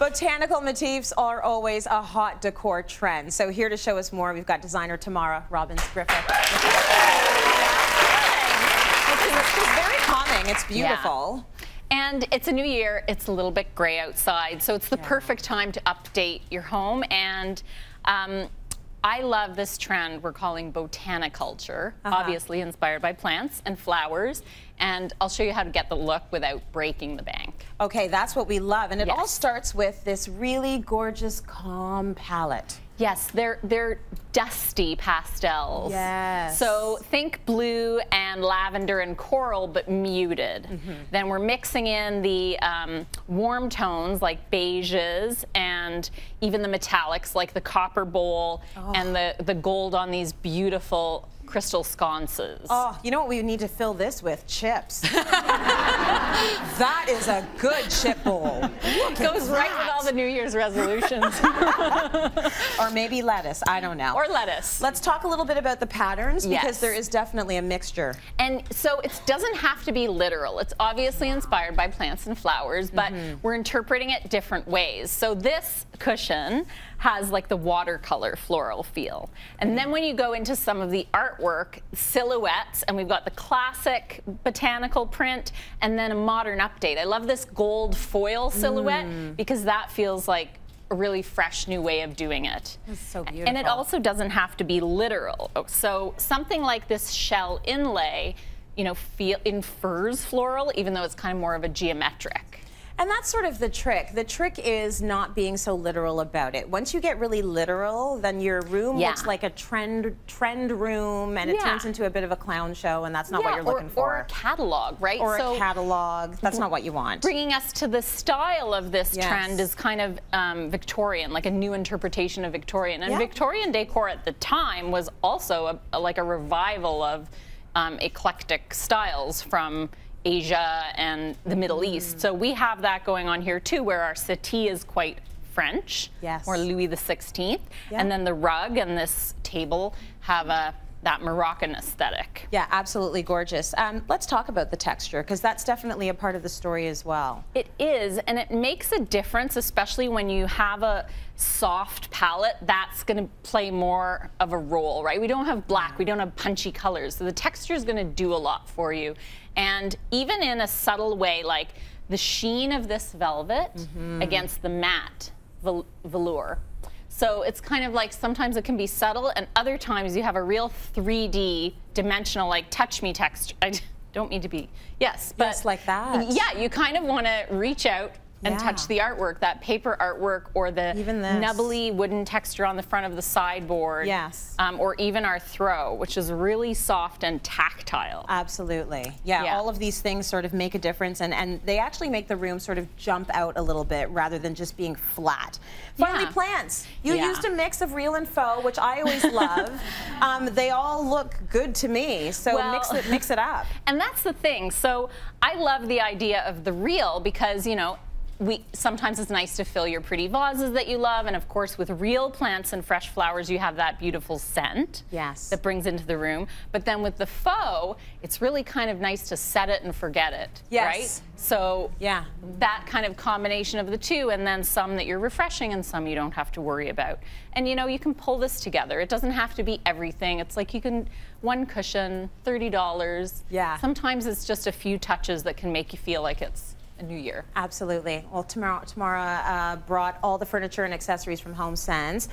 Botanical motifs are always a hot decor trend. So here to show us more, we've got designer Tamara Robbins Griffith. It's very calming. It's beautiful. Yeah. And it's a new year. It's a little bit gray outside, so it's the perfect time to update your home. And I love this trend we're calling botaniculture, obviously inspired by plants and flowers. And I'll show you how to get the look without breaking the bank. Okay, that's what we love. And it all starts with this really gorgeous, calm palette. Yes, they're dusty pastels. Yes. So think blue and lavender and coral, but muted. Then we're mixing in the warm tones like beiges and even the metallics like the copper bowl and the gold on these beautiful crystal sconces. Oh, you know what we need to fill this with? Chips. That is a good chip bowl. Goes right with all the New Year's resolutions. Or maybe lettuce, I don't know. Or lettuce. Let's talk a little bit about the patterns because there is definitely a mixture. And so it doesn't have to be literal. It's obviously inspired by plants and flowers, but we're interpreting it different ways. So this cushion has like the watercolor floral feel. And then when you go into some of the artwork, silhouettes, and we've got the classic botanical print and then a modern update. I love this gold foil silhouette because that feels like a really fresh new way of doing it. It's so beautiful. And it also doesn't have to be literal. So something like this shell inlay, you know, infers floral, even though it's kind of more of a geometric. And that's sort of the trick. The trick is not being so literal about it. Once you get really literal, then your room looks like a trend room, and it turns into a bit of a clown show, and that's not what you're looking for. Or a catalog, right? Or a catalog. That's not what you want. Bringing us to the style of this trend is kind of Victorian, like a new interpretation of Victorian. And Victorian decor at the time was also like a revival of eclectic styles from Asia and the Middle East. So we have that going on here too, where our settee is quite French, or Louis XVI, and then the rug and this table have that Moroccan aesthetic. Yeah, absolutely gorgeous. Let's talk about the texture, because that's definitely a part of the story as well. It is, and it makes a difference, especially when you have a soft palette. That's going to play more of a role, right? We don't have black, we don't have punchy colors, so the texture is going to do a lot for you. And even in a subtle way, like the sheen of this velvet against the matte velour. So it's kind of like sometimes it can be subtle, and other times you have a real 3D dimensional, like touch me texture. I don't mean to be, but like that. Yeah, you kind of want to reach out and touch the artwork, that paper artwork, or the nubbly wooden texture on the front of the sideboard. Or even our throw, which is really soft and tactile. Absolutely. Yeah, all of these things sort of make a difference, and they actually make the room sort of jump out a little bit rather than just being flat. Finally, plants. You used a mix of real and faux, which I always love. They all look good to me, so mix it up. And that's the thing. So I love the idea of the real because, you know, sometimes it's nice to fill your pretty vases that you love, and of course with real plants and fresh flowers you have that beautiful scent that brings into the room. But then with the faux, it's really kind of nice to set it and forget it, right? So that kind of combination of the two, and then some that you're refreshing and some you don't have to worry about. And you know, you can pull this together. It doesn't have to be everything. It's like you can, one cushion, $30. Sometimes it's just a few touches that can make you feel like it's a new year. Absolutely. Well, Tamara brought all the furniture and accessories from Home Sense.